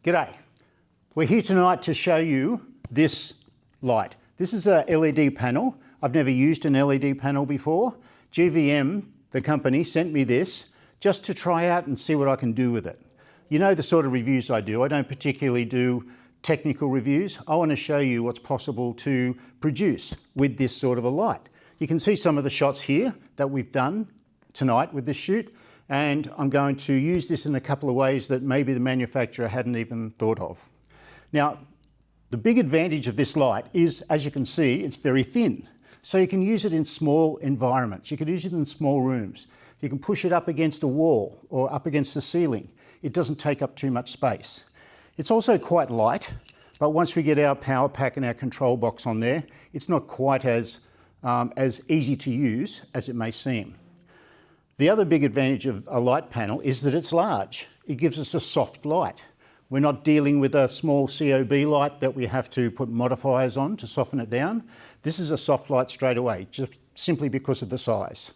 G'day. We're here tonight to show you this light. This is a LED panel. I've never used an LED panel before. GVM, the company, sent me this just to try out and see what I can do with it. You know the sort of reviews I do. I don't particularly do technical reviews. I want to show you what's possible to produce with this sort of a light. You can see some of the shots here that we've done tonight with this shoot, and I'm going to use this in a couple of ways that maybe the manufacturer hadn't even thought of. Now, the big advantage of this light is, as you can see, it's very thin. So you can use it in small environments. You can use it in small rooms. You can push it up against a wall or up against the ceiling. It doesn't take up too much space. It's also quite light, but once we get our power pack and our control box on there, it's not quite as easy to use as it may seem. The other big advantage of a light panel is that it's large. It gives us a soft light. We're not dealing with a small COB light that we have to put modifiers on to soften it down. This is a soft light straight away, just simply because of the size.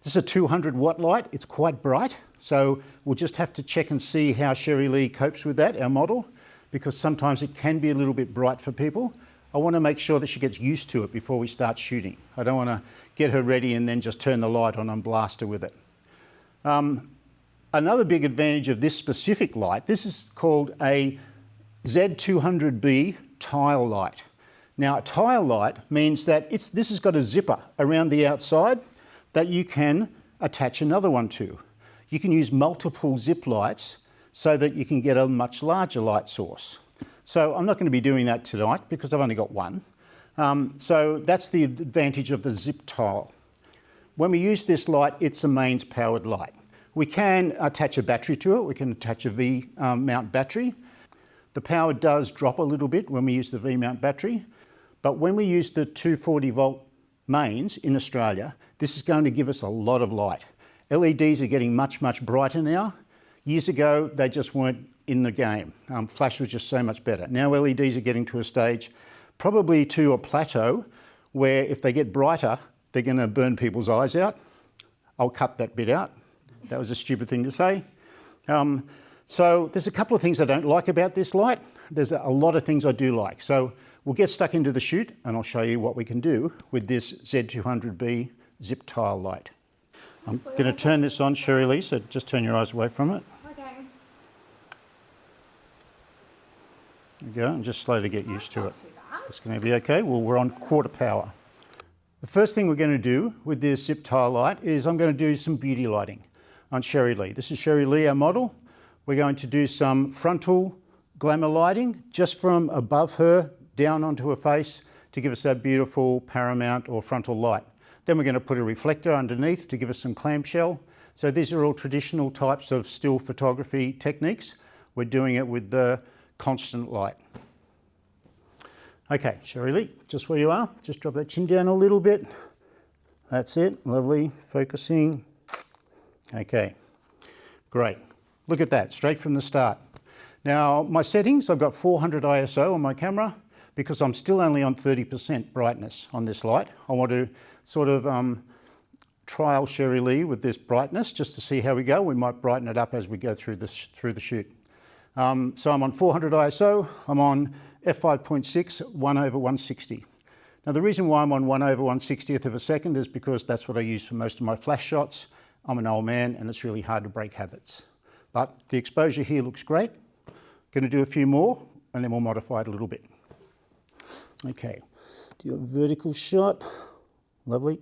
This is a 200 watt light. It's quite bright, so we'll just have to check and see how Sherry Lee copes with that, our model, because sometimes it can be a little bit bright for people. I want to make sure that she gets used to it before we start shooting. I don't want to get her ready and then just turn the light on and blast her with it. Another big advantage of this specific light, this is called a Z200B tile light. Now, a tile light means that this has got a zipper around the outside that you can attach another one to. You can use multiple zip lights so that you can get a much larger light source. So I'm not going to be doing that tonight because I've only got one. So that's the advantage of the ZipTile. When we use this light, it's a mains powered light. We can attach a battery to it. We can attach a V-mount battery. The power does drop a little bit when we use the V-mount battery, but when we use the 240 volt mains in Australia, this is going to give us a lot of light. LEDs are getting much, much brighter now. Years ago, they just weren't in the game. Flash was just so much better. Now LEDs are getting to a stage, probably to a plateau, where if they get brighter, they're going to burn people's eyes out. I'll cut that bit out. That was a stupid thing to say. So there's a couple of things I don't like about this light. There's a lot of things I do like. So we'll get stuck into the shoot and I'll show you what we can do with this Z200B Ziptile light. I'm going to turn this on, Sherry Lee, so just turn your eyes away from it. Okay. There we go, and just slowly get used to it. It's going to be okay. Well, we're on quarter power. The first thing we're going to do with this ZipTile light is I'm going to do some beauty lighting on Sherry Lee. This is Sherry Lee, our model. We're going to do some frontal glamour lighting just from above her down onto her face to give us that beautiful paramount or frontal light. Then we're going to put a reflector underneath to give us some clamshell. So these are all traditional types of still photography techniques. We're doing it with the constant light. Okay, Sherry Lee, just where you are, just drop that chin down a little bit. That's it, lovely, focusing. Okay, great. Look at that, straight from the start. Now, my settings, I've got 400 ISO on my camera because I'm still only on 30% brightness on this light. I want to sort of trial Sherry Lee with this brightness just to see how we go. We might brighten it up as we go through the shoot. So I'm on 400 ISO, I'm on f5.6, 1/160. Now the reason why I'm on 1/160th of a second is because that's what I use for most of my flash shots. I'm an old man and it's really hard to break habits. But the exposure here looks great. Going to do a few more and then we'll modify it a little bit. Okay, do a vertical shot. Lovely.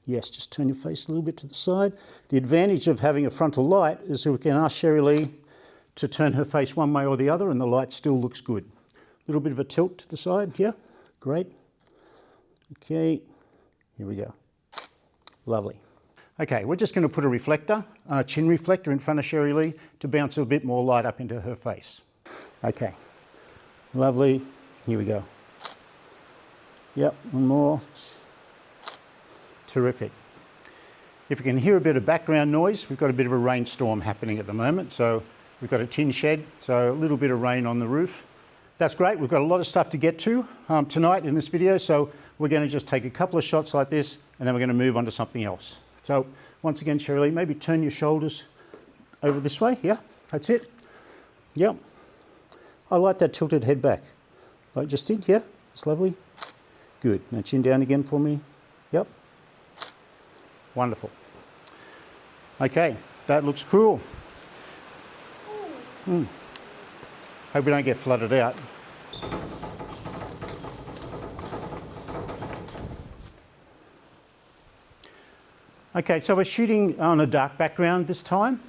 Yes, just turn your face a little bit to the side. The advantage of having a frontal light is that we can ask Sherry Lee to turn her face one way or the other and the light still looks good. A little bit of a tilt to the side here. Great. Okay, here we go. Lovely. Okay, we're just going to put a reflector, a chin reflector in front of Sherry Lee to bounce a bit more light up into her face. Okay, lovely. Here we go. Yep, one more. Terrific. If you can hear a bit of background noise, we've got a bit of a rainstorm happening at the moment. So we've got a tin shed, so a little bit of rain on the roof. That's great. We've got a lot of stuff to get to tonight in this video. So we're going to just take a couple of shots like this and then we're going to move on to something else. So once again, Sherry Lee, maybe turn your shoulders over this way. Yeah, that's it. Yep. I like that tilted head back. Like just did, yeah? It's lovely. Good. Now chin down again for me. Yep. Wonderful. Okay, that looks cool. Hope we don't get flooded out. Okay, so we're shooting on a dark background this time.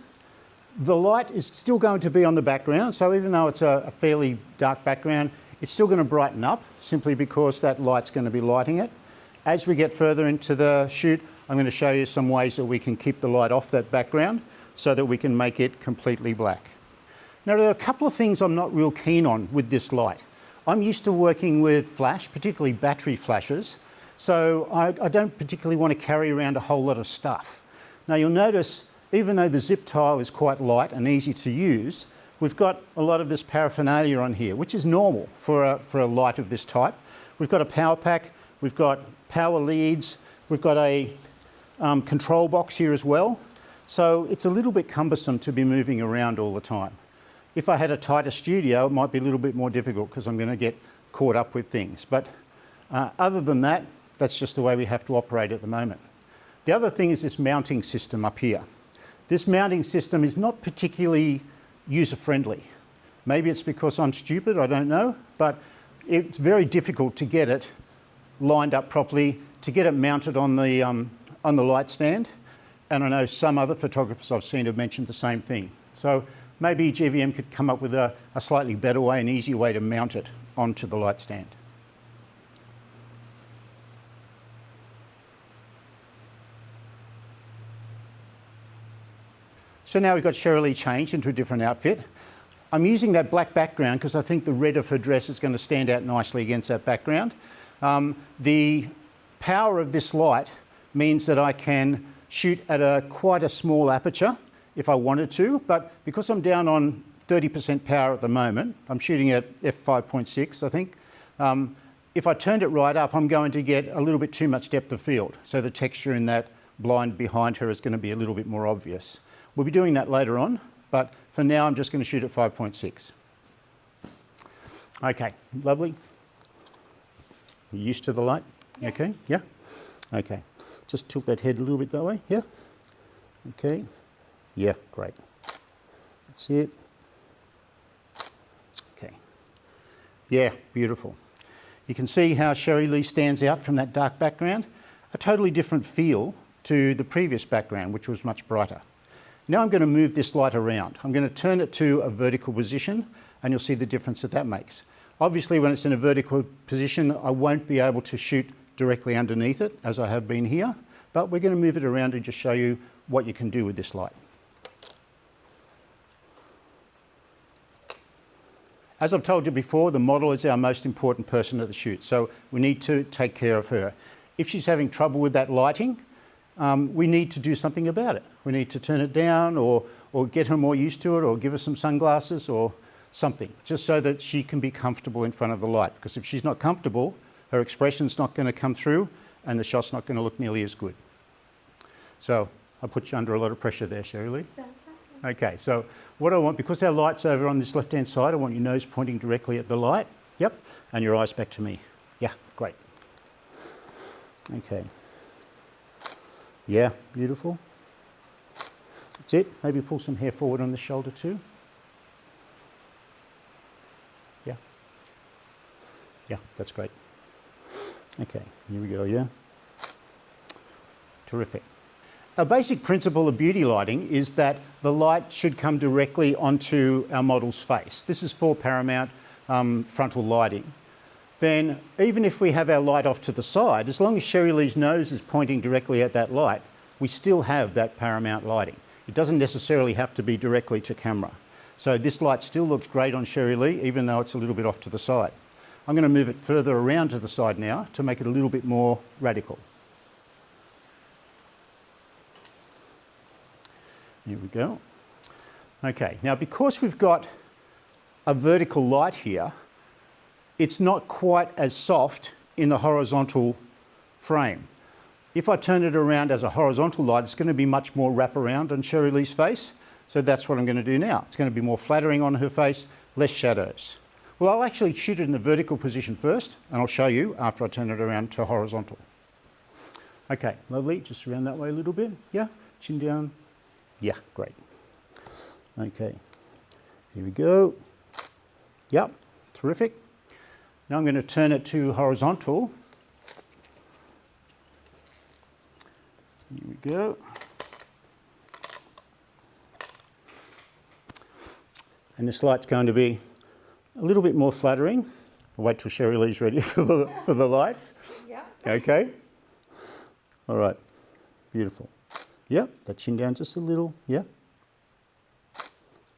The light is still going to be on the background, so even though it's a fairly dark background, it's still going to brighten up simply because that light's going to be lighting it. As we get further into the shoot, I'm going to show you some ways that we can keep the light off that background so that we can make it completely black. Now, there are a couple of things I'm not real keen on with this light. I'm used to working with flash, particularly battery flashes, so I don't particularly want to carry around a whole lot of stuff. Now, you'll notice, even though the ZipTile is quite light and easy to use, we've got a lot of this paraphernalia on here, which is normal for a light of this type. We've got a power pack, we've got power leads, we've got a control box here as well. So it's a little bit cumbersome to be moving around all the time. If I had a tighter studio, it might be a little bit more difficult because I'm going to get caught up with things. But other than that, that's just the way we have to operate at the moment. The other thing is this mounting system up here. This mounting system is not particularly user-friendly. Maybe it's because I'm stupid, I don't know, but it's very difficult to get it lined up properly, to get it mounted on the light stand. And I know some other photographers I've seen have mentioned the same thing. So maybe GVM could come up with a slightly better way, an easier way to mount it onto the light stand. So now we've got Sheryl Lee changed into a different outfit. I'm using that black background because I think the red of her dress is going to stand out nicely against that background. The power of this light means that I can shoot at quite a small aperture if I wanted to, but because I'm down on 30% power at the moment, I'm shooting at f5.6, I think. If I turned it right up, I'm going to get a little bit too much depth of field, so the texture in that blind behind her is going to be a little bit more obvious. We'll be doing that later on, but for now I'm just going to shoot at 5.6. Okay, lovely. You used to the light? Yeah. Okay, yeah? Okay, just tilt that head a little bit that way, yeah? Okay, yeah, great. That's it. Okay, yeah, beautiful. You can see how Sheryl Lee stands out from that dark background. A totally different feel to the previous background, which was much brighter. Now I'm going to move this light around. I'm going to turn it to a vertical position and you'll see the difference that makes. Obviously when it's in a vertical position I won't be able to shoot directly underneath it as I have been here, but we're going to move it around and just show you what you can do with this light. As I've told you before, the model is our most important person at the shoot, so we need to take care of her. If she's having trouble with that lighting, we need to do something about it. We need to turn it down or get her more used to it or give her some sunglasses or something, just so that she can be comfortable in front of the light. Because if she's not comfortable, her expression's not going to come through and the shot's not going to look nearly as good. So I put you under a lot of pressure there, Sheryl Lee. That's okay. Okay, so what I want, because our light's over on this left-hand side, I want your nose pointing directly at the light. Yep, and your eyes back to me. Yeah, great. Okay. Yeah, beautiful. That's it. Maybe pull some hair forward on the shoulder too. Yeah. Yeah, that's great. Okay, here we go, yeah. Terrific. Our basic principle of beauty lighting is that the light should come directly onto our model's face. This is for Paramount frontal lighting. Then even if we have our light off to the side, as long as Sheryl Lee's nose is pointing directly at that light, we still have that Paramount lighting. It doesn't necessarily have to be directly to camera. So this light still looks great on Sheryl Lee, even though it's a little bit off to the side. I'm going to move it further around to the side now to make it a little bit more radical. Here we go. Okay, now because we've got a vertical light here, it's not quite as soft in the horizontal frame. If I turn it around as a horizontal light, it's going to be much more wraparound on Sheryl Lee's face. So that's what I'm going to do now. It's going to be more flattering on her face, less shadows. Well, I'll actually shoot it in the vertical position first, and I'll show you after I turn it around to horizontal. Okay, lovely. Just around that way a little bit. Yeah, chin down. Yeah, great. Okay, here we go. Yep, terrific. Now I'm going to turn it to horizontal. Here we go. And this light's going to be a little bit more flattering. I'll wait till Sherry Lee's ready for the lights. Yeah. Okay. All right. Beautiful. Yep. That chin down just a little. Yeah.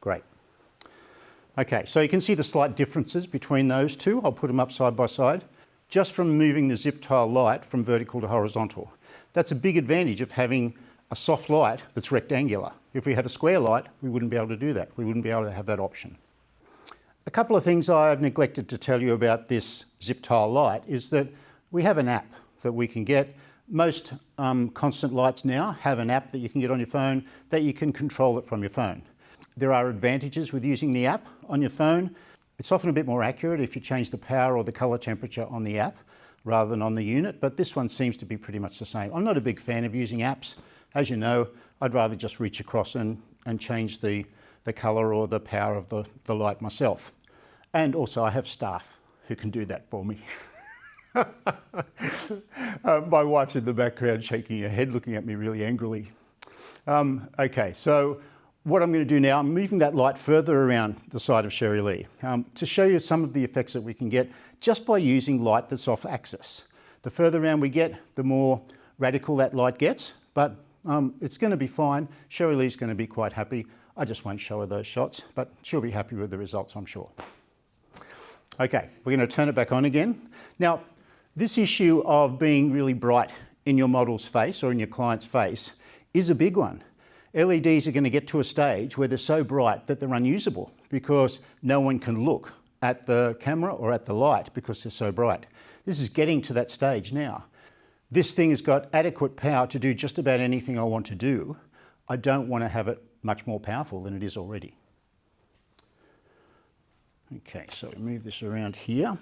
Great. Okay. So you can see the slight differences between those two. I'll put them up side by side. Just from moving the ZipTile light from vertical to horizontal. That's a big advantage of having a soft light that's rectangular. If we had a square light, we wouldn't be able to do that. We wouldn't be able to have that option. A couple of things I've neglected to tell you about this ZipTile light is that we have an app that we can get. Most constant lights now have an app that you can get on your phone that you can control it from your phone. There are advantages with using the app on your phone. It's often a bit more accurate if you change the power or the colour temperature on the app rather than on the unit, but this one seems to be pretty much the same. I'm not a big fan of using apps. As you know, I'd rather just reach across and change the colour or the power of the light myself. And also I have staff who can do that for me. My wife's in the background shaking her head, looking at me really angrily. Okay, so what I'm going to do now, I'm moving that light further around the side of Sherry Lee to show you some of the effects that we can get just by using light that's off axis. The further around we get, the more radical that light gets, but it's going to be fine. Sherry Lee's going to be quite happy. I just won't show her those shots, but she'll be happy with the results, I'm sure. Okay, we're going to turn it back on again. Now, this issue of being really bright in your model's face or in your client's face is a big one. LEDs are going to get to a stage where they're so bright that they're unusable because no one can look at the camera or at the light because they're so bright. This is getting to that stage now. This thing has got adequate power to do just about anything I want to do. I don't want to have it much more powerful than it is already. Okay, so we move this around here.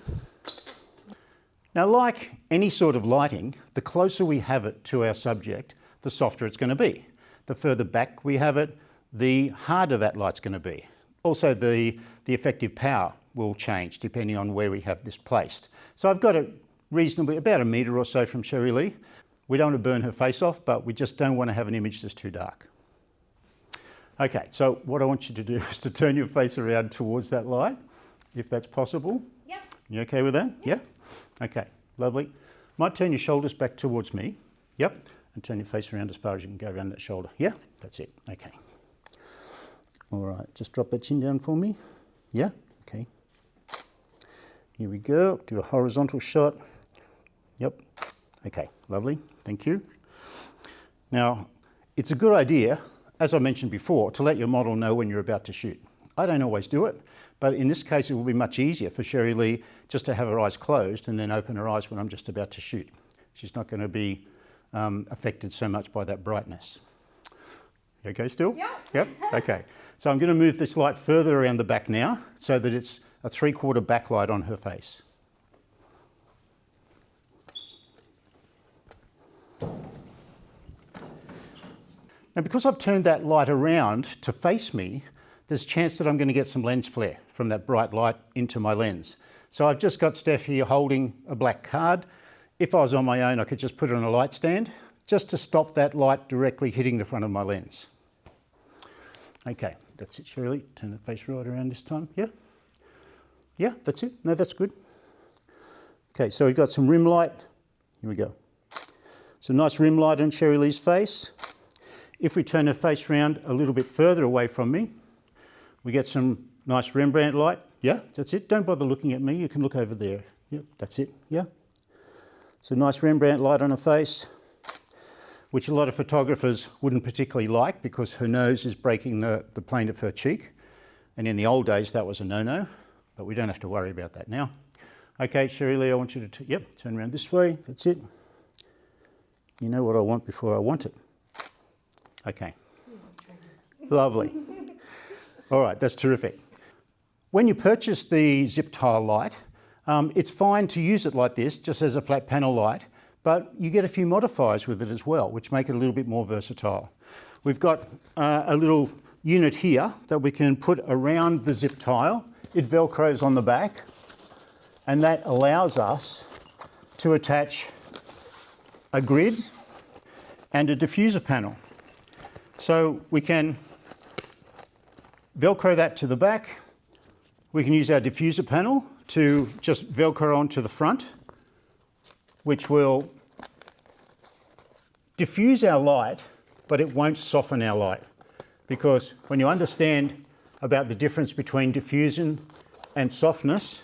Now, like any sort of lighting, the closer we have it to our subject, the softer it's going to be. The further back we have it, the harder that light's going to be. Also, the effective power will change depending on where we have this placed. So I've got it reasonably about a metre or so from Sherry Lee. We don't want to burn her face off, but we just don't want to have an image that's too dark. Okay, so what I want you to do is to turn your face around towards that light, if that's possible. Yep. You okay with that? Yep. Yeah? Okay, lovely. Might turn your shoulders back towards me. Yep. And turn your face around as far as you can go around that shoulder. Yeah, that's it. Okay. All right, just drop that chin down for me. Yeah, okay. Here we go. Do a horizontal shot. Yep. Okay, lovely. Thank you. Now, it's a good idea, as I mentioned before, to let your model know when you're about to shoot. I don't always do it, but in this case, it will be much easier for Sherry Lee just to have her eyes closed and then open her eyes when I'm just about to shoot. She's not going to be affected so much by that brightness. You okay still? Yeah. Yep. Okay. So I'm going to move this light further around the back now so that it's a 3/4 backlight on her face. Now, because I've turned that light around to face me, there's a chance that I'm going to get some lens flare from that bright light into my lens. So I've just got Steph here holding a black card. If I was on my own, I could just put it on a light stand just to stop that light directly hitting the front of my lens. Okay, that's it, Shirley. Turn the face right around this time. Yeah? Yeah, that's it. No, that's good. Okay, so we've got some rim light. Here we go. Some nice rim light on Sherry Lee's face. If we turn her face around a little bit further away from me, we get some nice Rembrandt light. Yeah, that's it. Don't bother looking at me. You can look over there. Yep, that's it. Yeah. So nice Rembrandt light on her face, which a lot of photographers wouldn't particularly like because her nose is breaking the plane of her cheek. And in the old days, that was a no-no, but we don't have to worry about that now. Okay, Sherry Lee, I want you to, turn around this way. That's it. You know what I want before I want it. Okay. Lovely. All right, that's terrific. When you purchase the ZipTile light, it's fine to use it like this, just as a flat panel light, but you get a few modifiers with it as well, which make it a little bit more versatile. We've got a little unit here that we can put around the ZipTile. It velcros on the back, and that allows us to attach a grid and a diffuser panel. So we can velcro that to the back. We can use our diffuser panel to just velcro onto the front, which will diffuse our light, but it won't soften our light. Because when you understand about the difference between diffusion and softness,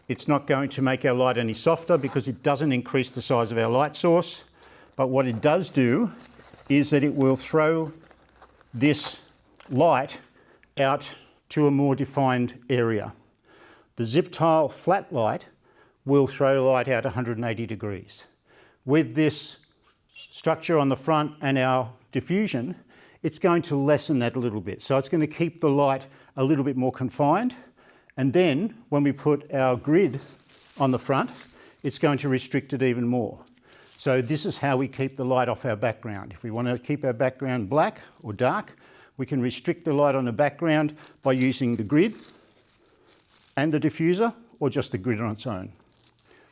it's not going to make our light any softer because it doesn't increase the size of our light source. But what it does do is that it will throw this light out to a more defined area. The ZipTile flat light will throw light out 180 degrees. With this structure on the front and our diffusion, it's going to lessen that a little bit. So it's going to keep the light a little bit more confined. And then when we put our grid on the front, it's going to restrict it even more. So this is how we keep the light off our background. If we want to keep our background black or dark, we can restrict the light on the background by using the grid and the diffuser, or just the grid on its own.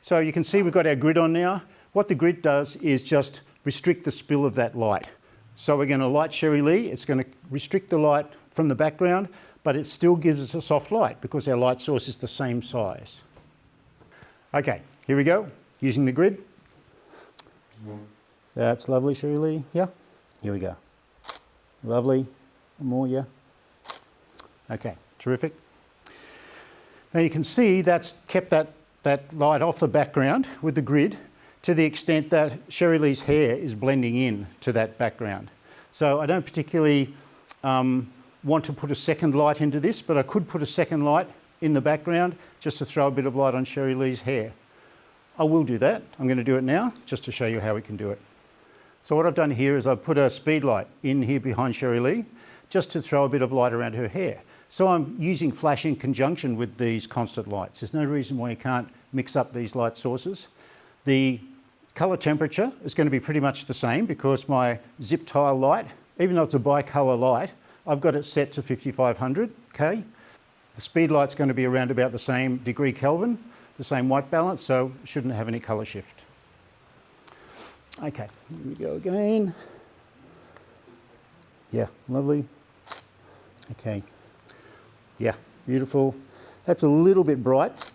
So you can see we've got our grid on now. What the grid does is just restrict the spill of that light. So we're going to light Sherry Lee. It's going to restrict the light from the background, but it still gives us a soft light because our light source is the same size. Okay, here we go, using the grid. That's lovely, Sherry Lee. Yeah, here we go. Lovely. More, yeah. Okay, terrific. Now you can see that's kept that light off the background with the grid to the extent that Sherry Lee's hair is blending in to that background. So I don't particularly want to put a second light into this, but I could put a second light in the background just to throw a bit of light on Sherry Lee's hair. I will do that. I'm going to do it now just to show you how we can do it. So what I've done here is I've put a speed light in here behind Sherry Lee just to throw a bit of light around her hair. So I'm using flash in conjunction with these constant lights. There's no reason why you can't mix up these light sources. The colour temperature is going to be pretty much the same because my ZipTile light, even though it's a bicolour light, I've got it set to 5500 K. The speed light's going to be around about the same degree Kelvin, the same white balance, so shouldn't have any colour shift. Okay, here we go again. Yeah, lovely. Okay, yeah, beautiful. That's a little bit bright,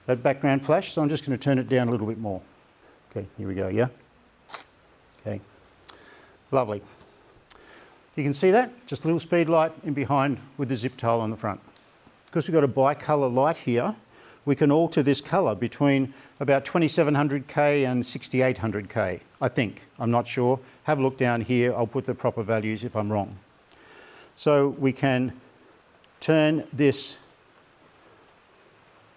that background flash, so I'm just going to turn it down a little bit more. Okay, here we go, yeah? Okay, lovely. You can see that, just a little speed light in behind with the ZipTile on the front. Because we've got a bicolour light here, we can alter this colour between about 2700K and 6800K, I think. I'm not sure. Have a look down here. I'll put the proper values if I'm wrong. So we can turn this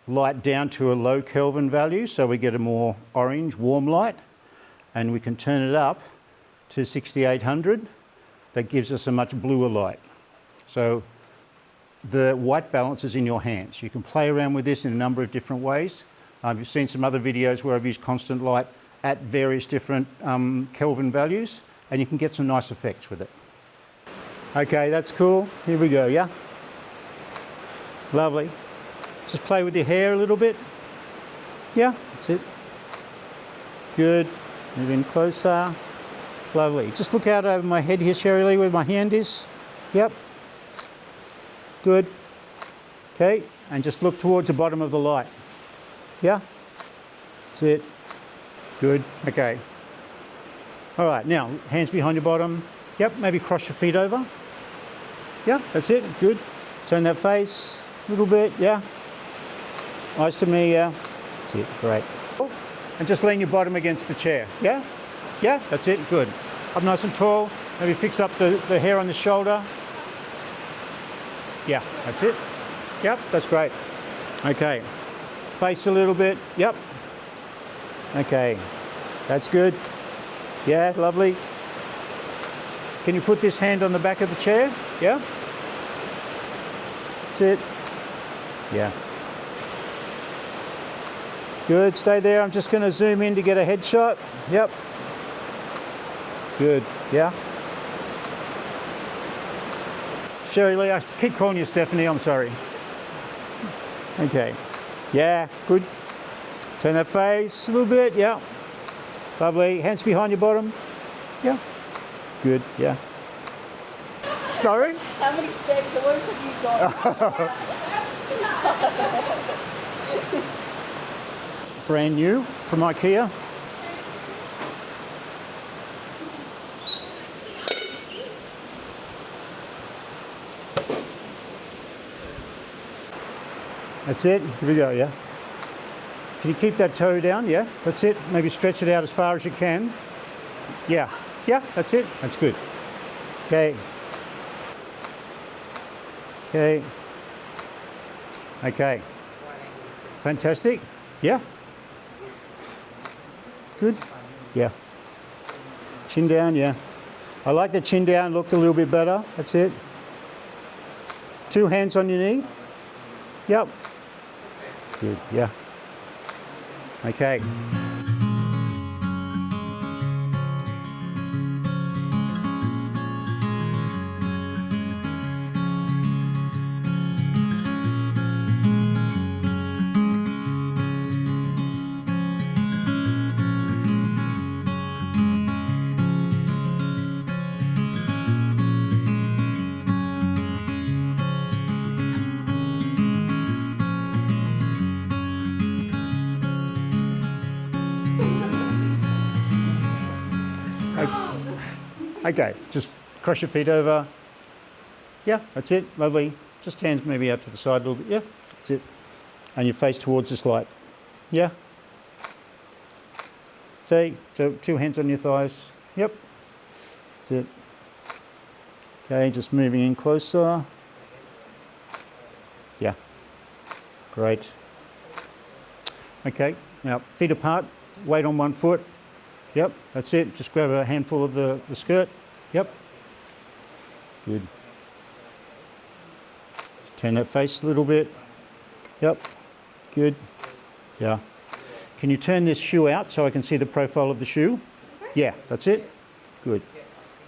light down to a low Kelvin value so we get a more orange, warm light. And we can turn it up to 6800. That gives us a much bluer light. So the white balance is in your hands. You can play around with this in a number of different ways. You've seen some other videos where I've used constant light at various different Kelvin values, and you can get some nice effects with it. Okay, that's cool. Here we go, yeah? Lovely. Just play with your hair a little bit. Yeah, that's it. Good. Move in closer. Lovely. Just look out over my head here, Sherry Lee, where my hand is. Yep. Good. Okay, and just look towards the bottom of the light. Yeah? That's it. Good. Okay. All right, now, hands behind your bottom. Yep, maybe cross your feet over. Yeah, that's it. Good. Turn that face a little bit. Yeah. Eyes to me. Yeah. That's it. Great. And just lean your bottom against the chair. Yeah? Yeah, that's it. Good. Up nice and tall. Maybe fix up the hair on the shoulder. Yeah, that's it. Yep, that's great. Okay. Face a little bit. Yep. Okay. That's good. Yeah, lovely. Can you put this hand on the back of the chair? Yeah? That's it. Yeah. Good, stay there. I'm just going to zoom in to get a headshot. Yep. Good, yeah. Sherry Lee, I keep calling you Stephanie, I'm sorry. Okay. Yeah, good. Turn that face a little bit, yeah. Lovely. Hands behind your bottom. Yeah. Good, yeah. Sorry? How many spare pillows have you got? Brand new from IKEA. That's it. Here we go, yeah. Can you keep that toe down? Yeah, that's it. Maybe stretch it out as far as you can. Yeah, yeah, that's it. That's good. Okay. Okay. Okay. Fantastic. Yeah. Good. Yeah. Chin down, yeah. I like the chin down, look a little bit better. That's it. 2 hands on your knee. Yep. Good, yeah. Okay. Okay, just cross your feet over. Yeah, that's it, lovely. Just hands maybe out to the side a little bit. Yeah, that's it. And your face towards this light. Yeah. So 2 hands on your thighs. Yep. That's it. Okay, just moving in closer. Yeah. Great. Okay, now feet apart, weight on one foot. Yep, that's it. Just grab a handful of the skirt. Yep. Good. Turn that face a little bit. Yep. Good. Yeah. Can you turn this shoe out so I can see the profile of the shoe? Yeah, that's it. Good.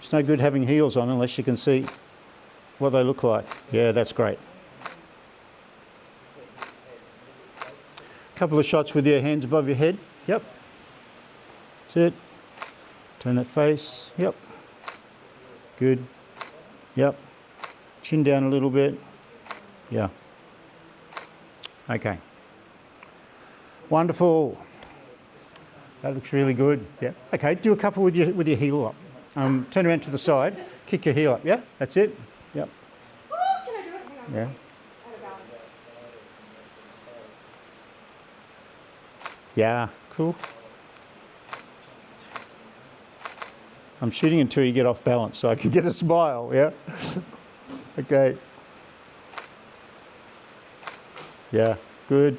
It's no good having heels on unless you can see what they look like. Yeah, that's great. Couple of shots with your hands above your head. Yep. That's it. Turn that face. Yep. Good. Yep. Chin down a little bit. Yeah. Okay. Wonderful. That looks really good. Yeah. Okay, do a couple with your heel up. Turn around to the side. Kick your heel up. Yeah, that's it. Yep. Oh, can I do it? Hang on. Yeah. Out of balance. Yeah, cool. I'm shooting until you get off balance so I can get a smile, yeah? Okay. Yeah, good.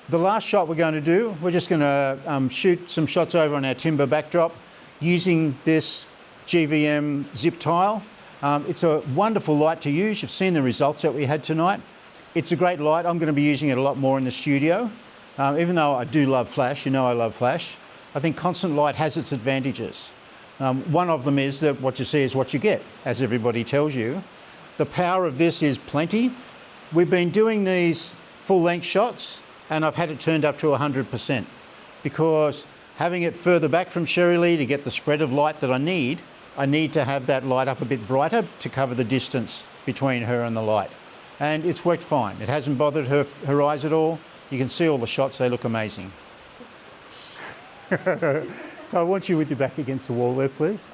The last shot we're going to do, we're just going to shoot some shots over on our timber backdrop using this GVM ZipTile. It's a wonderful light to use. You've seen the results that we had tonight. It's a great light. I'm going to be using it a lot more in the studio. Even though I do love flash, you know I love flash, I think constant light has its advantages. One of them is that what you see is what you get, as everybody tells you. The power of this is plenty. We've been doing these full-length shots and I've had it turned up to 100% because having it further back from Sherry Lee to get the spread of light that I need to have that light up a bit brighter to cover the distance between her and the light. And it's worked fine. It hasn't bothered her eyes at all. You can see all the shots, they look amazing. So I want you with your back against the wall there, please.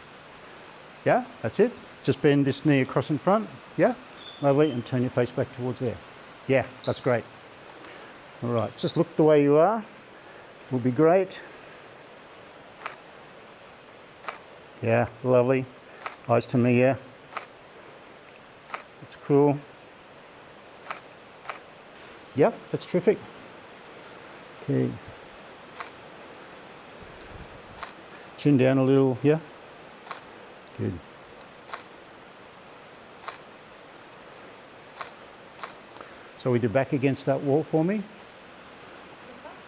Yeah, that's it. Just bend this knee across in front. Yeah, lovely. And turn your face back towards there. Yeah, that's great. All right, just look the way you are. Will be great. Yeah, lovely. Eyes to me, yeah. That's cool. Yep, that's terrific. Okay. Chin down a little, yeah. Good. So with your back against that wall for me.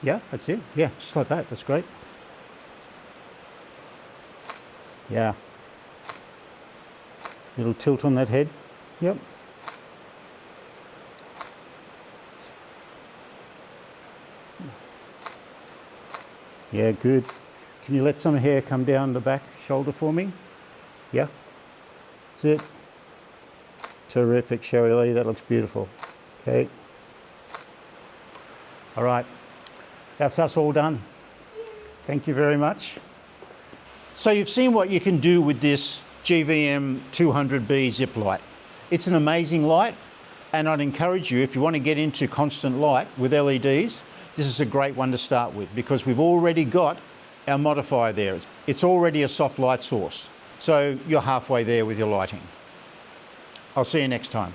Yeah, that's it. Yeah, just like that. That's great. Yeah. Little tilt on that head. Yep. Yeah, good. Can you let some hair come down the back shoulder for me? Yeah. That's it. Terrific, Sherry Lee. That looks beautiful. Okay. All right. That's us all done. Thank you very much. So you've seen what you can do with this GVM Z200B Zip light. It's an amazing light, and I'd encourage you, if you want to get into constant light with LEDs, this is a great one to start with because we've already got our modifier there. It's already a soft light source. So you're halfway there with your lighting. I'll see you next time.